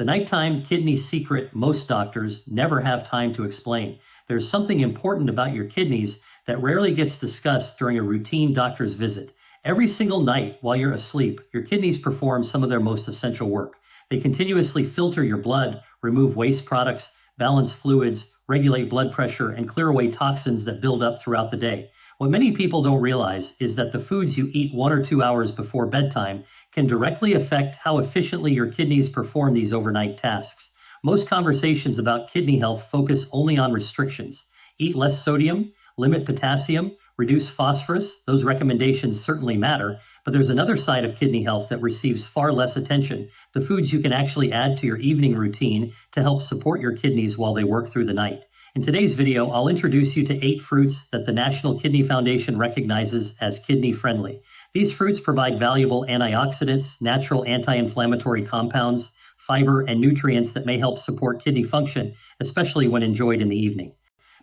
The nighttime kidney secret most doctors never have time to explain. There's something important about your kidneys that rarely gets discussed during a routine doctor's visit. Every single night while you're asleep, your kidneys perform some of their most essential work. They continuously filter your blood, remove waste products, balance fluids, regulate blood pressure, and clear away toxins that build up throughout the day. What many people don't realize is that the foods you eat 1 or 2 hours before bedtime can directly affect how efficiently your kidneys perform these overnight tasks. Most conversations about kidney health focus only on restrictions. Eat less sodium, limit potassium, reduce phosphorus. Those recommendations certainly matter, but there's another side of kidney health that receives far less attention: the foods you can actually add to your evening routine to help support your kidneys while they work through the night. In today's video, I'll introduce you to 8 fruits that the National Kidney Foundation recognizes as kidney-friendly. These fruits provide valuable antioxidants, natural anti-inflammatory compounds, fiber, and nutrients that may help support kidney function, especially when enjoyed in the evening.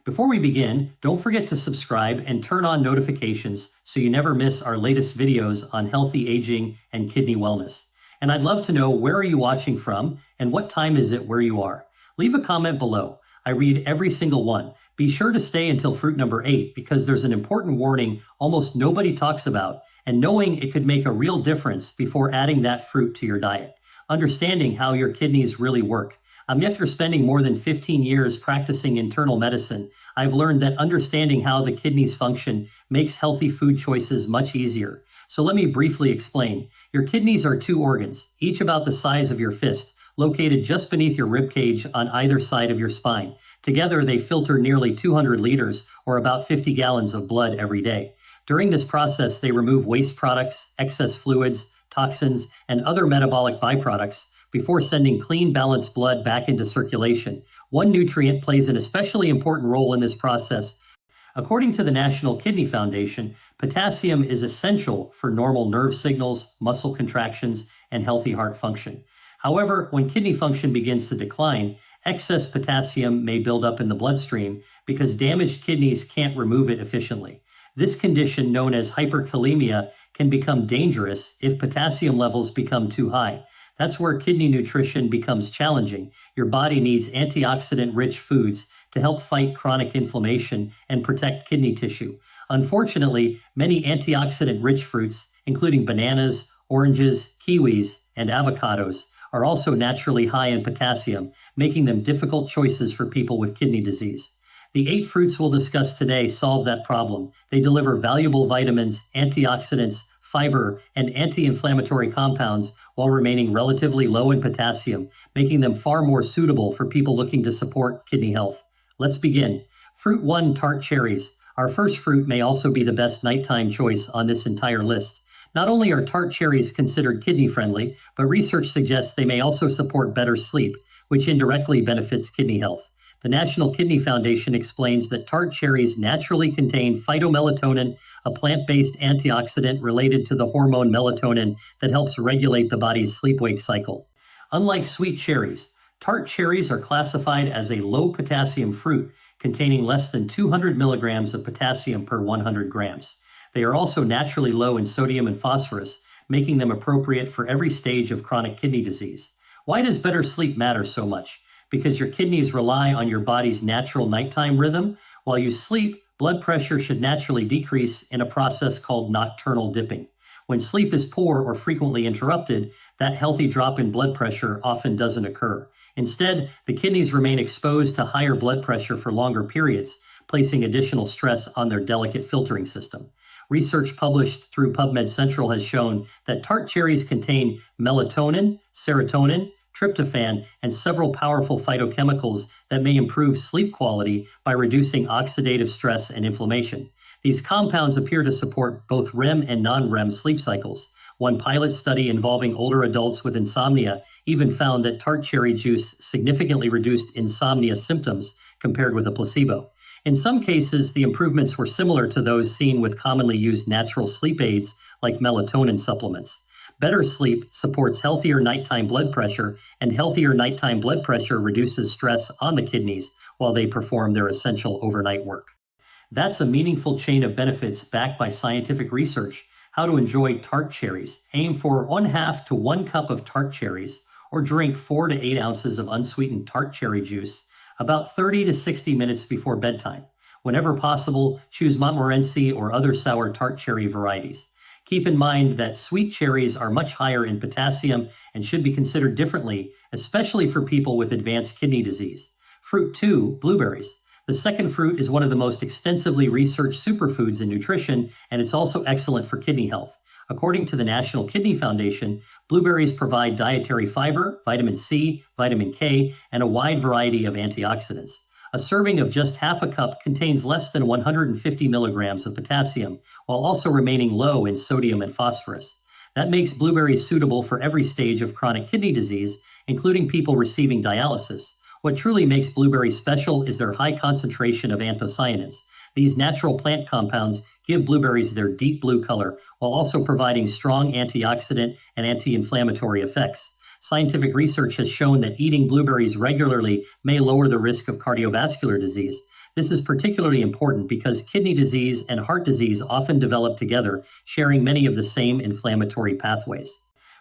Before we begin, don't forget to subscribe and turn on notifications so you never miss our latest videos on healthy aging and kidney wellness. And I'd love to know, where are you watching from and what time is it where you are? Leave a comment below. I read every single one. Be sure to stay until fruit number 8 because there's an important warning almost nobody talks about, and knowing it could make a real difference before adding that fruit to your diet. Understanding how your kidneys really work. After spending more than 15 years practicing internal medicine, I've learned that understanding how the kidneys function makes healthy food choices much easier. So let me briefly explain. Your kidneys are 2 organs, each about the size of your fist, located just beneath your rib cage on either side of your spine. Together, they filter nearly 200 liters, or about 50 gallons of blood every day. During this process, they remove waste products, excess fluids, toxins, and other metabolic byproducts before sending clean, balanced blood back into circulation. One nutrient plays an especially important role in this process. According to the National Kidney Foundation, potassium is essential for normal nerve signals, muscle contractions, and healthy heart function. However, when kidney function begins to decline, excess potassium may build up in the bloodstream because damaged kidneys can't remove it efficiently. This condition, known as hyperkalemia, can become dangerous if potassium levels become too high. That's where kidney nutrition becomes challenging. Your body needs antioxidant-rich foods to help fight chronic inflammation and protect kidney tissue. Unfortunately, many antioxidant-rich fruits, including bananas, oranges, kiwis, and avocados, are also naturally high in potassium, making them difficult choices for people with kidney disease. The 8 fruits we'll discuss today solve that problem. They deliver valuable vitamins, antioxidants, fiber, and anti-inflammatory compounds while remaining relatively low in potassium, making them far more suitable for people looking to support kidney health. Let's begin. Fruit 1, Tart cherries. Our first fruit may also be the best nighttime choice on this entire list. Not only are tart cherries considered kidney-friendly, but research suggests they may also support better sleep, which indirectly benefits kidney health. The National Kidney Foundation explains that tart cherries naturally contain phytomelatonin, a plant-based antioxidant related to the hormone melatonin that helps regulate the body's sleep-wake cycle. Unlike sweet cherries, tart cherries are classified as a low-potassium fruit, containing less than 200 milligrams of potassium per 100 grams. They are also naturally low in sodium and phosphorus, making them appropriate for every stage of chronic kidney disease. Why does better sleep matter so much? Because your kidneys rely on your body's natural nighttime rhythm. While you sleep, blood pressure should naturally decrease in a process called nocturnal dipping. When sleep is poor or frequently interrupted, that healthy drop in blood pressure often doesn't occur. Instead, the kidneys remain exposed to higher blood pressure for longer periods, placing additional stress on their delicate filtering system. Research published through PubMed Central has shown that tart cherries contain melatonin, serotonin, tryptophan, and several powerful phytochemicals that may improve sleep quality by reducing oxidative stress and inflammation. These compounds appear to support both REM and non-REM sleep cycles. One pilot study involving older adults with insomnia even found that tart cherry juice significantly reduced insomnia symptoms compared with a placebo. In some cases, the improvements were similar to those seen with commonly used natural sleep aids like melatonin supplements. Better sleep supports healthier nighttime blood pressure, and healthier nighttime blood pressure reduces stress on the kidneys while they perform their essential overnight work. That's a meaningful chain of benefits backed by scientific research. How to enjoy tart cherries. Aim for 1/2 to 1 cup of tart cherries, or drink 4 to 8 ounces of unsweetened tart cherry juice about 30 to 60 minutes before bedtime. Whenever possible, choose Montmorency or other sour tart cherry varieties. Keep in mind that sweet cherries are much higher in potassium and should be considered differently, especially for people with advanced kidney disease. Fruit 2, blueberries. The second fruit is one of the most extensively researched superfoods in nutrition, and it's also excellent for kidney health. According to the National Kidney Foundation, blueberries provide dietary fiber, vitamin C, vitamin K, and a wide variety of antioxidants. A serving of just half a cup contains less than 150 milligrams of potassium, while also remaining low in sodium and phosphorus. That makes blueberries suitable for every stage of chronic kidney disease, including people receiving dialysis. What truly makes blueberries special is their high concentration of anthocyanins. These natural plant compounds give blueberries their deep blue color, while also providing strong antioxidant and anti-inflammatory effects. Scientific research has shown that eating blueberries regularly may lower the risk of cardiovascular disease. This is particularly important because kidney disease and heart disease often develop together, sharing many of the same inflammatory pathways.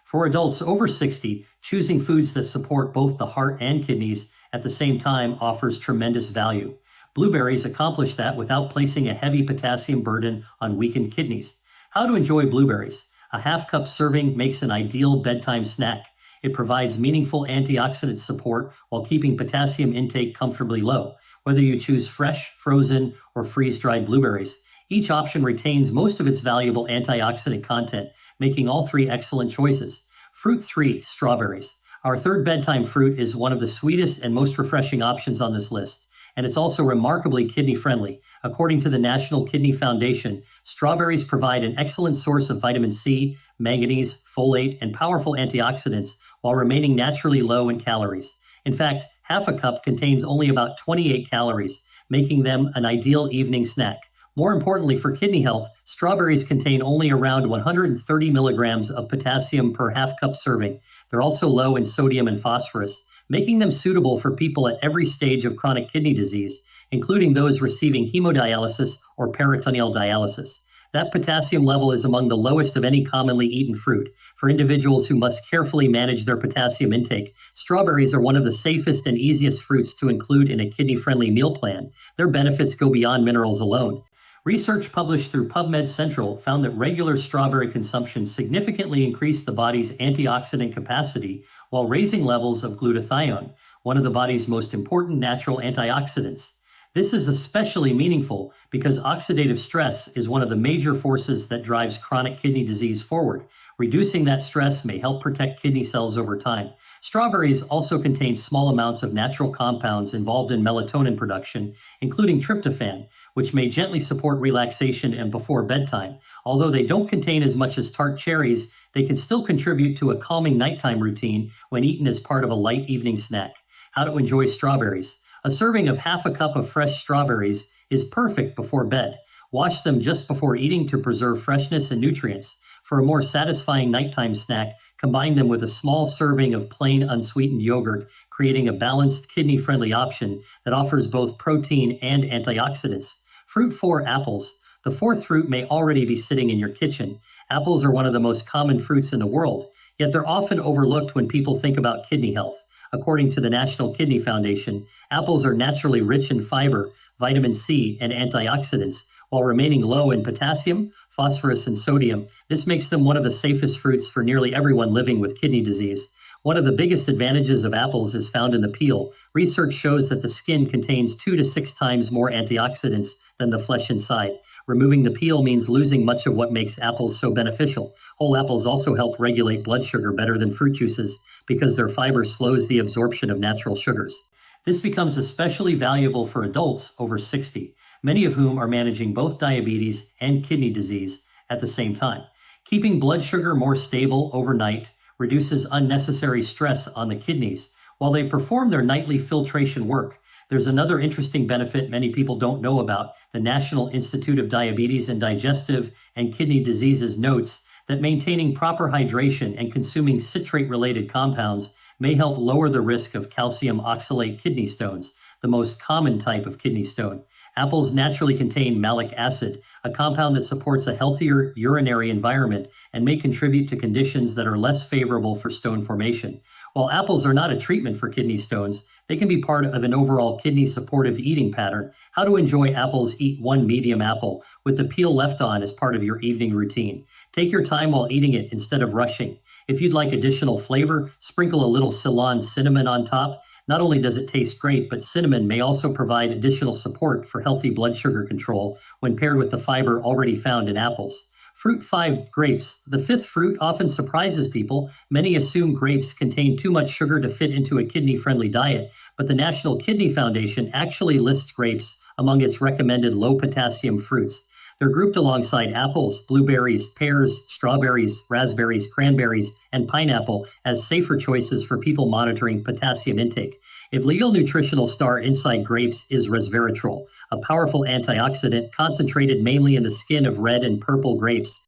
For adults over 60, choosing foods that support both the heart and kidneys at the same time offers tremendous value. Blueberries accomplish that without placing a heavy potassium burden on weakened kidneys. How to enjoy blueberries? A half-cup serving makes an ideal bedtime snack. It provides meaningful antioxidant support while keeping potassium intake comfortably low. Whether you choose fresh, frozen, or freeze-dried blueberries, each option retains most of its valuable antioxidant content, making all three excellent choices. Fruit 3, strawberries. Our third bedtime fruit is one of the sweetest and most refreshing options on this list, and it's also remarkably kidney-friendly. According to the National Kidney Foundation, strawberries provide an excellent source of vitamin C, manganese, folate, and powerful antioxidants while remaining naturally low in calories. In fact, half a cup contains only about 28 calories, making them an ideal evening snack. More importantly for kidney health, strawberries contain only around 130 milligrams of potassium per half cup serving. They're also low in sodium and phosphorus, making them suitable for people at every stage of chronic kidney disease, including those receiving hemodialysis or peritoneal dialysis. That potassium level is among the lowest of any commonly eaten fruit. For individuals who must carefully manage their potassium intake, strawberries are one of the safest and easiest fruits to include in a kidney-friendly meal plan. Their benefits go beyond minerals alone. Research published through PubMed Central found that regular strawberry consumption significantly increased the body's antioxidant capacity while raising levels of glutathione, one of the body's most important natural antioxidants. This is especially meaningful because oxidative stress is one of the major forces that drives chronic kidney disease forward. Reducing that stress may help protect kidney cells over time. Strawberries also contain small amounts of natural compounds involved in melatonin production, including tryptophan, which may gently support relaxation and before bedtime. Although they don't contain as much as tart cherries, they can still contribute to a calming nighttime routine when eaten as part of a light evening snack. How to enjoy strawberries. A serving of half a cup of fresh strawberries is perfect before bed. Wash them just before eating to preserve freshness and nutrients. For a more satisfying nighttime snack, combine them with a small serving of plain unsweetened yogurt, creating a balanced, kidney-friendly option that offers both protein and antioxidants. Fruit 4, apples. The fourth fruit may already be sitting in your kitchen. Apples are one of the most common fruits in the world, yet they're often overlooked when people think about kidney health. According to the National Kidney Foundation, apples are naturally rich in fiber, vitamin C, and antioxidants, while remaining low in potassium, phosphorus, and sodium. This makes them one of the safest fruits for nearly everyone living with kidney disease. One of the biggest advantages of apples is found in the peel. Research shows that the skin contains 2 to 6 times more antioxidants than the flesh inside. Removing the peel means losing much of what makes apples so beneficial. Whole apples also help regulate blood sugar better than fruit juices because their fiber slows the absorption of natural sugars. This becomes especially valuable for adults over 60, many of whom are managing both diabetes and kidney disease at the same time. Keeping blood sugar more stable overnight reduces unnecessary stress on the kidneys while they perform their nightly filtration work. There's another interesting benefit many people don't know about. The National Institute of Diabetes and Digestive and Kidney Diseases notes that maintaining proper hydration and consuming citrate-related compounds may help lower the risk of calcium oxalate kidney stones, the most common type of kidney stone. Apples naturally contain malic acid, a compound that supports a healthier urinary environment and may contribute to conditions that are less favorable for stone formation. While apples are not a treatment for kidney stones, they can be part of an overall kidney supportive eating pattern. How to enjoy apples: eat one medium apple with the peel left on as part of your evening routine. Take your time while eating it instead of rushing. If you'd like additional flavor, sprinkle a little Ceylon cinnamon on top. Not only does it taste great, but cinnamon may also provide additional support for healthy blood sugar control when paired with the fiber already found in apples. Fruit 5, grapes. The fifth fruit often surprises people. Many assume grapes contain too much sugar to fit into a kidney-friendly diet, but the National Kidney Foundation actually lists grapes among its recommended low-potassium fruits. They're grouped alongside apples, blueberries, pears, strawberries, raspberries, cranberries, and pineapple as safer choices for people monitoring potassium intake. A legal nutritional star inside grapes is resveratrol, a powerful antioxidant concentrated mainly in the skin of red and purple grapes.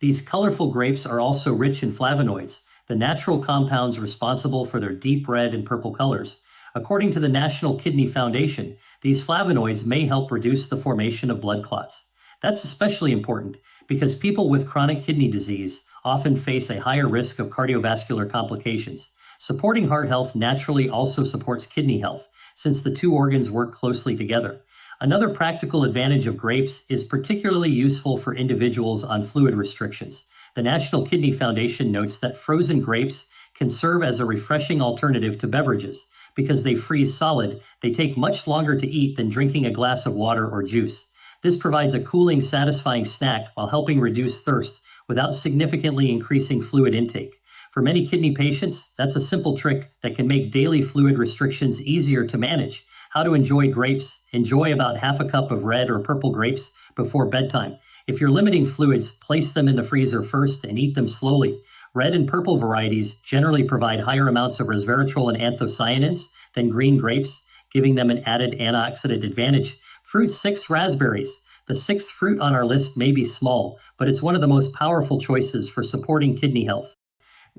These colorful grapes are also rich in flavonoids, the natural compounds responsible for their deep red and purple colors. According to the National Kidney Foundation, these flavonoids may help reduce the formation of blood clots. That's especially important because people with chronic kidney disease often face a higher risk of cardiovascular complications. Supporting heart health naturally also supports kidney health, since the two organs work closely together. Another practical advantage of grapes is particularly useful for individuals on fluid restrictions. The National Kidney Foundation notes that frozen grapes can serve as a refreshing alternative to beverages. Because they freeze solid, they take much longer to eat than drinking a glass of water or juice. This provides a cooling, satisfying snack while helping reduce thirst without significantly increasing fluid intake. For many kidney patients, that's a simple trick that can make daily fluid restrictions easier to manage. How to enjoy grapes: enjoy about half a cup of red or purple grapes before bedtime. If you're limiting fluids, place them in the freezer first and eat them slowly. Red and purple varieties generally provide higher amounts of resveratrol and anthocyanins than green grapes, giving them an added antioxidant advantage. Fruit 6, raspberries. The sixth fruit on our list may be small, but it's one of the most powerful choices for supporting kidney health.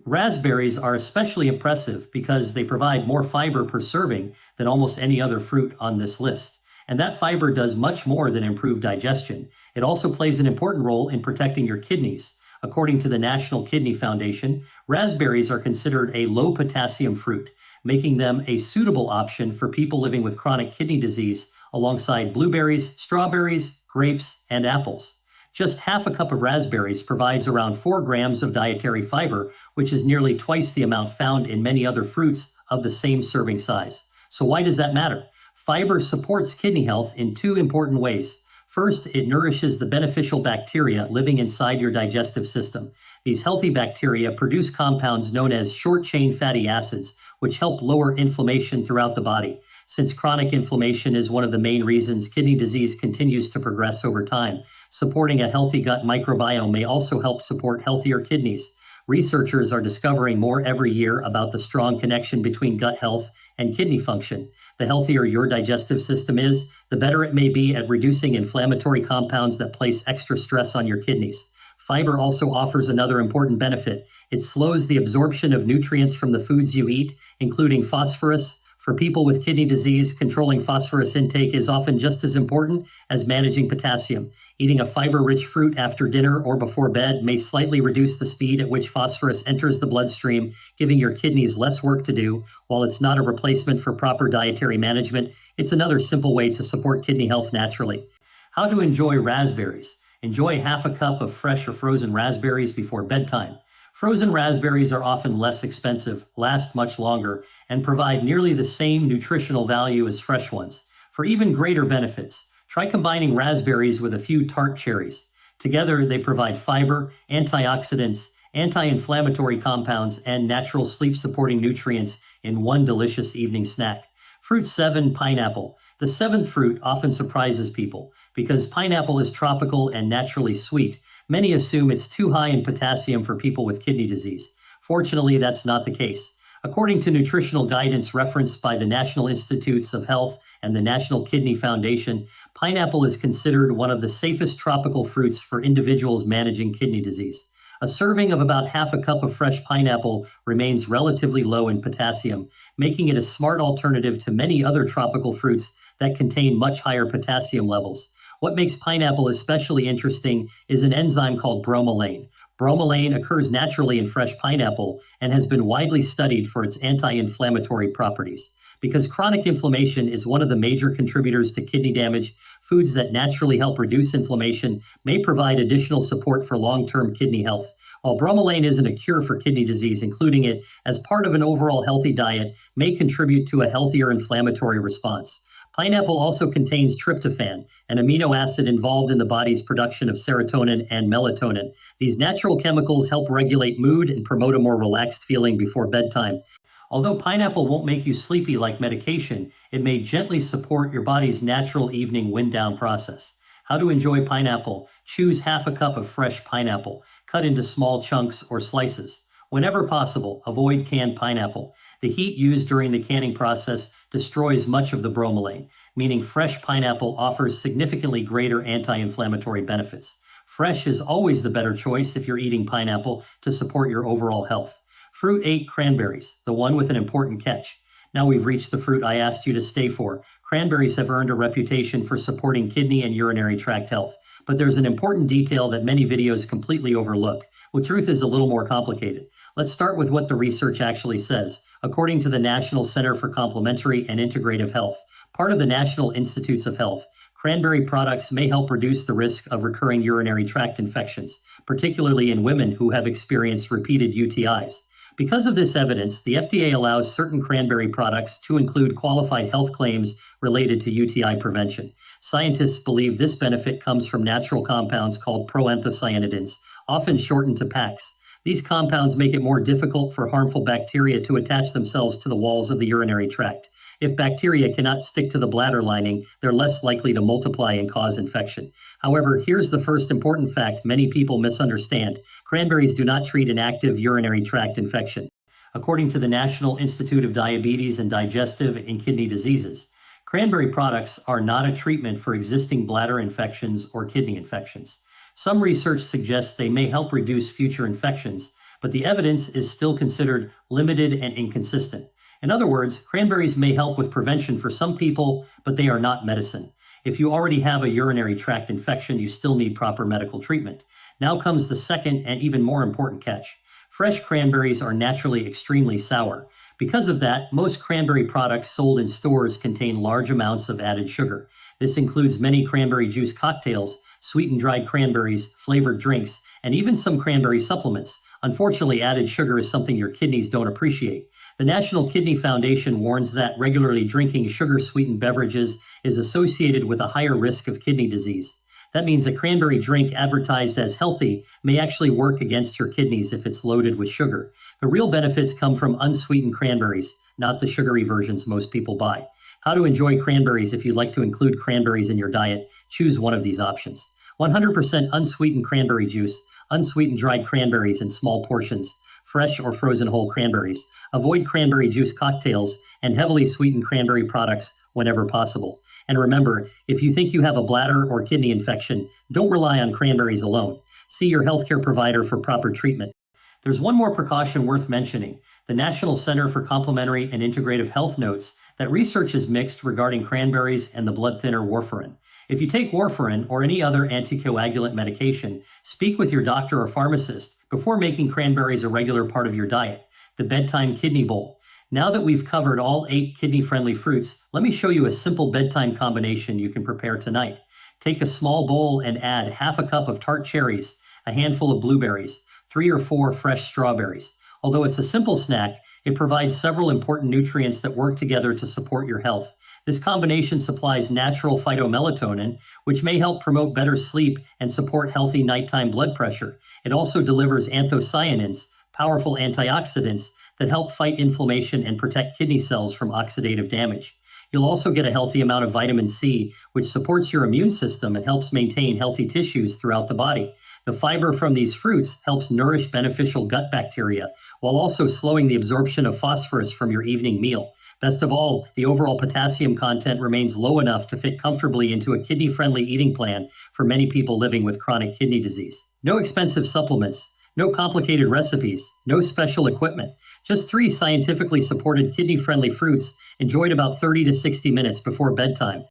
Raspberries are especially impressive because they provide more fiber per serving than almost any other fruit on this list. And that fiber does much more than improve digestion. It also plays an important role in protecting your kidneys. According to the National Kidney Foundation, raspberries are considered a low potassium fruit, making them a suitable option for people living with chronic kidney disease alongside blueberries, strawberries, grapes, and apples. Just half a cup of raspberries provides around 4 grams of dietary fiber, which is nearly twice the amount found in many other fruits of the same serving size. So why does that matter? Fiber supports kidney health in 2 important ways. First, it nourishes the beneficial bacteria living inside your digestive system. These healthy bacteria produce compounds known as short-chain fatty acids, which help lower inflammation throughout the body. Since chronic inflammation is one of the main reasons kidney disease continues to progress over time, supporting a healthy gut microbiome may also help support healthier kidneys. Researchers are discovering more every year about the strong connection between gut health and kidney function. The healthier your digestive system is, the better it may be at reducing inflammatory compounds that place extra stress on your kidneys. Fiber also offers another important benefit. It slows the absorption of nutrients from the foods you eat, including phosphorus. For people with kidney disease, controlling phosphorus intake is often just as important as managing potassium. Eating a fiber-rich fruit after dinner or before bed may slightly reduce the speed at which phosphorus enters the bloodstream, giving your kidneys less work to do. While it's not a replacement for proper dietary management, it's another simple way to support kidney health naturally. How to enjoy raspberries. Enjoy half a cup of fresh or frozen raspberries before bedtime. Frozen raspberries are often less expensive, last much longer, and provide nearly the same nutritional value as fresh ones. For even greater benefits, try combining raspberries with a few Tart cherries. Together, they provide fiber, antioxidants, anti-inflammatory compounds, and natural sleep-supporting nutrients in one delicious evening snack. Fruit 7, pineapple. The seventh fruit often surprises people. Because pineapple is tropical and naturally sweet, many assume it's too high in potassium for people with kidney disease. Fortunately, that's not the case. According to nutritional guidance referenced by the National Institutes of Health and the National Kidney Foundation, pineapple is considered one of the safest tropical fruits for individuals managing kidney disease. A serving of about half a cup of fresh pineapple remains relatively low in potassium, making it a smart alternative to many other tropical fruits that contain much higher potassium levels. What makes pineapple especially interesting is an enzyme called bromelain. Bromelain occurs naturally in fresh pineapple and has been widely studied for its anti-inflammatory properties. Because chronic inflammation is one of the major contributors to kidney damage, foods that naturally help reduce inflammation may provide additional support for long-term kidney health. While bromelain isn't a cure for kidney disease, including it as part of an overall healthy diet may contribute to a healthier inflammatory response. Pineapple also contains tryptophan, an amino acid involved in the body's production of serotonin and melatonin. These natural chemicals help regulate mood and promote a more relaxed feeling before bedtime. Although pineapple won't make you sleepy like medication, it may gently support your body's natural evening wind down process. How to enjoy pineapple: choose half a cup of fresh pineapple, cut into small chunks or slices. Whenever possible, avoid canned pineapple. The heat used during the canning process destroys much of the bromelain, meaning fresh pineapple offers significantly greater anti-inflammatory benefits. Fresh is always the better choice if you're eating pineapple to support your overall health. Fruit 8 cranberries, the one with an important catch. Now we've reached the fruit I asked you to stay for. Cranberries have earned a reputation for supporting kidney and urinary tract health, but there's an important detail that many videos completely overlook. Well, truth is a little more complicated. Let's start with what the research actually says. According to the National Center for Complementary and Integrative Health, part of the National Institutes of Health, cranberry products may help reduce the risk of recurring urinary tract infections, particularly in women who have experienced repeated UTIs. Because of this evidence, the FDA allows certain cranberry products to include qualified health claims related to UTI prevention. Scientists believe this benefit comes from natural compounds called proanthocyanidins, often shortened to PACs. These compounds make it more difficult for harmful bacteria to attach themselves to the walls of the urinary tract. If bacteria cannot stick to the bladder lining, they're less likely to multiply and cause infection. However, here's the first important fact many people misunderstand. Cranberries do not treat an active urinary tract infection. According to the National Institute of Diabetes and Digestive and Kidney Diseases, cranberry products are not a treatment for existing bladder infections or kidney infections. Some research suggests they may help reduce future infections, but the evidence is still considered limited and inconsistent. In other words, cranberries may help with prevention for some people, but they are not medicine. If you already have a urinary tract infection, you still need proper medical treatment. Now comes the second and even more important catch. Fresh cranberries are naturally extremely sour. Because of that, most cranberry products sold in stores contain large amounts of added sugar. This includes many cranberry juice cocktails, sweetened dried cranberries, flavored drinks, and even some cranberry supplements. Unfortunately, added sugar is something your kidneys don't appreciate. The National Kidney Foundation warns that regularly drinking sugar-sweetened beverages is associated with a higher risk of kidney disease. That means a cranberry drink advertised as healthy may actually work against your kidneys if it's loaded with sugar. The real benefits come from unsweetened cranberries, not the sugary versions most people buy. How to enjoy cranberries: if you'd like to include cranberries in your diet, choose one of these options. 100% unsweetened cranberry juice, unsweetened dried cranberries in small portions, fresh or frozen whole cranberries. Avoid cranberry juice cocktails and heavily sweetened cranberry products whenever possible. And remember, if you think you have a bladder or kidney infection, don't rely on cranberries alone. See your healthcare provider for proper treatment. There's one more precaution worth mentioning. The National Center for Complementary and Integrative Health notes that research is mixed regarding cranberries and the blood thinner warfarin. If you take warfarin or any other anticoagulant medication, speak with your doctor or pharmacist before making cranberries a regular part of your diet. The Bedtime Kidney Bowl. Now that we've covered all 8 kidney-friendly fruits, let me show you a simple bedtime combination you can prepare tonight. Take a small bowl and add half a cup of Tart cherries, a handful of blueberries, 3 or 4 fresh strawberries. Although it's a simple snack, it provides several important nutrients that work together to support your health. This combination supplies natural phytomelatonin, which may help promote better sleep and support healthy nighttime blood pressure. It also delivers anthocyanins, powerful antioxidants that help fight inflammation and protect kidney cells from oxidative damage. You'll also get a healthy amount of vitamin C, which supports your immune system and helps maintain healthy tissues throughout the body. The fiber from these fruits helps nourish beneficial gut bacteria, while also slowing the absorption of phosphorus from your evening meal. Best of all, the overall potassium content remains low enough to fit comfortably into a kidney-friendly eating plan for many people living with chronic kidney disease. No expensive supplements, no complicated recipes, no special equipment. Just 3 scientifically supported kidney-friendly fruits enjoyed about 30 to 60 minutes before bedtime.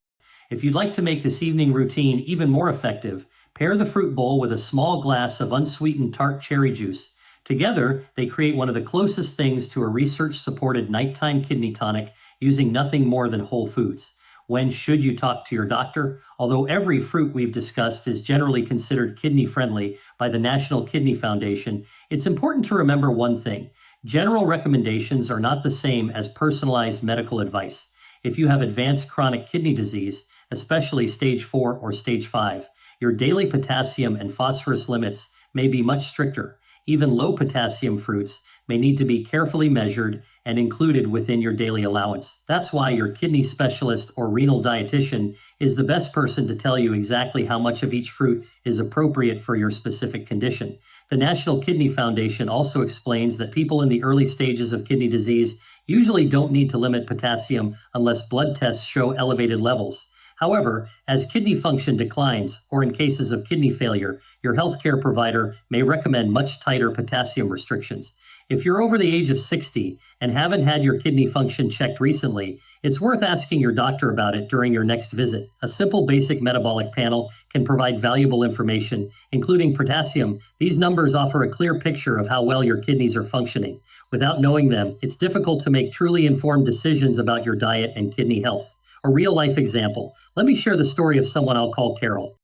If you'd like to make this evening routine even more effective, Pair the fruit bowl with a small glass of unsweetened tart cherry juice. Together, they create one of the closest things to a research-supported nighttime kidney tonic using nothing more than whole foods. When should you talk to your doctor? Although every fruit we've discussed is generally considered kidney-friendly by the National Kidney Foundation, it's important to remember one thing. General recommendations are not the same as personalized medical advice. If you have advanced chronic kidney disease, especially stage 4 or stage 5, your daily potassium and phosphorus limits may be much stricter. Even low potassium fruits may need to be carefully measured and included within your daily allowance. That's why your kidney specialist or renal dietitian is the best person to tell you exactly how much of each fruit is appropriate for your specific condition. The National Kidney Foundation also explains that people in the early stages of kidney disease usually don't need to limit potassium unless blood tests show elevated levels. However, as kidney function declines, or in cases of kidney failure, your healthcare provider may recommend much tighter potassium restrictions. If you're over the age of 60 and haven't had your kidney function checked recently, it's worth asking your doctor about it during your next visit. A simple basic metabolic panel can provide valuable information, including potassium. These numbers offer a clear picture of how well your kidneys are functioning. Without knowing them, it's difficult to make truly informed decisions about your diet and kidney health. A real-life example. Let me share the story of someone I'll call Carol.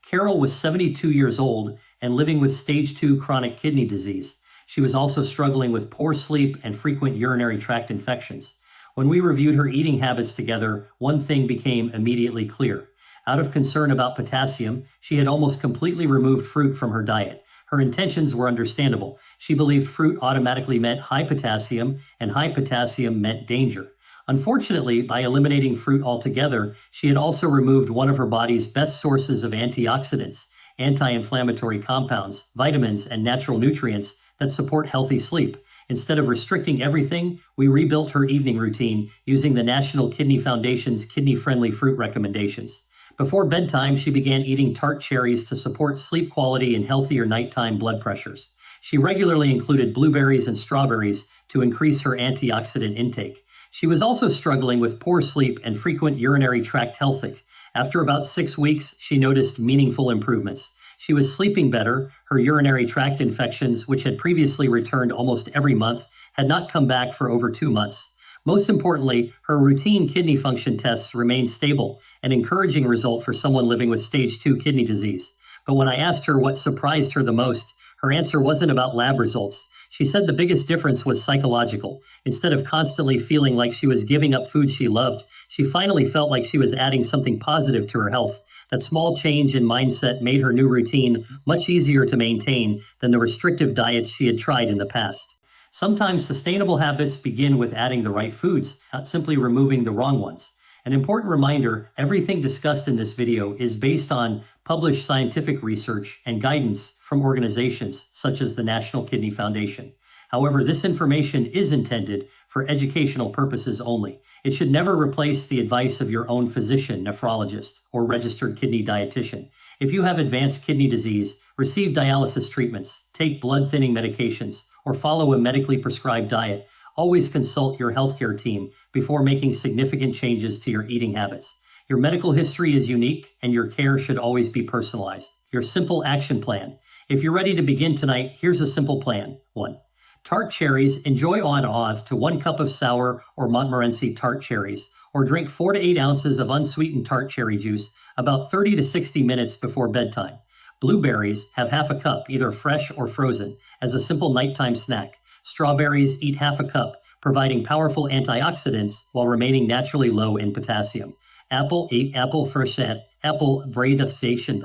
Carol was 72 years old and living with stage 2 chronic kidney disease. She was also struggling with poor sleep and frequent urinary tract infections. When we reviewed her eating habits together, one thing became immediately clear. Out of concern about potassium, she had almost completely removed fruit from her diet. Her intentions were understandable. She believed fruit automatically meant high potassium, and high potassium meant danger. Unfortunately, by eliminating fruit altogether, she had also removed one of her body's best sources of antioxidants, anti-inflammatory compounds, vitamins, and natural nutrients that support healthy sleep. Instead of restricting everything, we rebuilt her evening routine using the National Kidney Foundation's kidney-friendly fruit recommendations. Before bedtime, she began eating tart cherries to support sleep quality and healthier nighttime blood pressures. She regularly included blueberries and strawberries to increase her antioxidant intake. She was also struggling with poor sleep and frequent urinary tract health. After about 6 weeks, she noticed meaningful improvements. She was sleeping better. Her urinary tract infections, which had previously returned almost every month, had not come back for over 2 months. Most importantly, her routine kidney function tests remained stable, an encouraging result for someone living with stage 2 kidney disease. But when I asked her what surprised her the most, her answer wasn't about lab results. She said the biggest difference was psychological. Instead of constantly feeling like she was giving up food she loved, she finally felt like she was adding something positive to her health. That small change in mindset made her new routine much easier to maintain than the restrictive diets she had tried in the past. Sometimes sustainable habits begin with adding the right foods, not simply removing the wrong ones. An important reminder, everything discussed in this video is based on published scientific research and guidance from organizations such as the National Kidney Foundation. However, this information is intended for educational purposes only. It should never replace the advice of your own physician, nephrologist, or registered kidney dietitian. If you have advanced kidney disease, receive dialysis treatments, take blood-thinning medications, or follow a medically prescribed diet, always consult your healthcare team before making significant changes to your eating habits. Your medical history is unique, and your care should always be personalized. Your simple action plan. If you're ready to begin tonight, here's a simple plan. 1. Tart cherries. Enjoy on off to 1 cup of sour or Montmorency tart cherries, or drink 4 to 8 ounces of unsweetened tart cherry juice about 30 to 60 minutes before bedtime. Blueberries. Have half a cup, either fresh or frozen, as a simple nighttime snack. Strawberries. Eat half a cup, providing powerful antioxidants while remaining naturally low in potassium. Apple. Eat apple freshet, apple vredafation.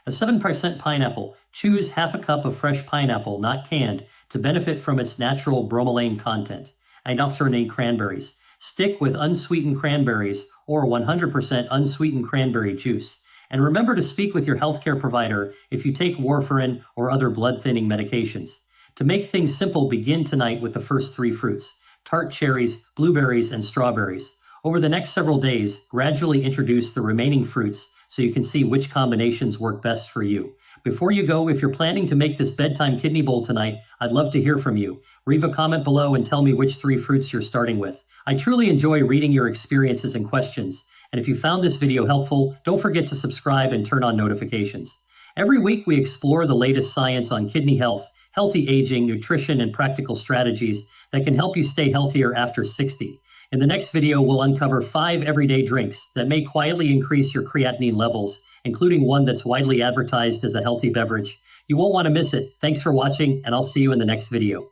A 7% pineapple. Choose half a cup of fresh pineapple, not canned, to benefit from its natural bromelain content. Indoctrinate cranberries. Stick with unsweetened cranberries or 100% unsweetened cranberry juice. And remember to speak with your healthcare provider if you take warfarin or other blood-thinning medications. To make things simple, begin tonight with the first 3 fruits: tart cherries, blueberries, and strawberries. Over the next several days, gradually introduce the remaining fruits so you can see which combinations work best for you. Before you go, if you're planning to make this bedtime kidney bowl tonight, I'd love to hear from you. Leave a comment below and tell me which 3 fruits you're starting with. I truly enjoy reading your experiences and questions. And if you found this video helpful, don't forget to subscribe and turn on notifications. Every week, we explore the latest science on kidney health, healthy aging, nutrition, and practical strategies that can help you stay healthier after 60. In the next video, we'll uncover 5 everyday drinks that may quietly increase your creatinine levels, including one that's widely advertised as a healthy beverage. You won't want to miss it. Thanks for watching, and I'll see you in the next video.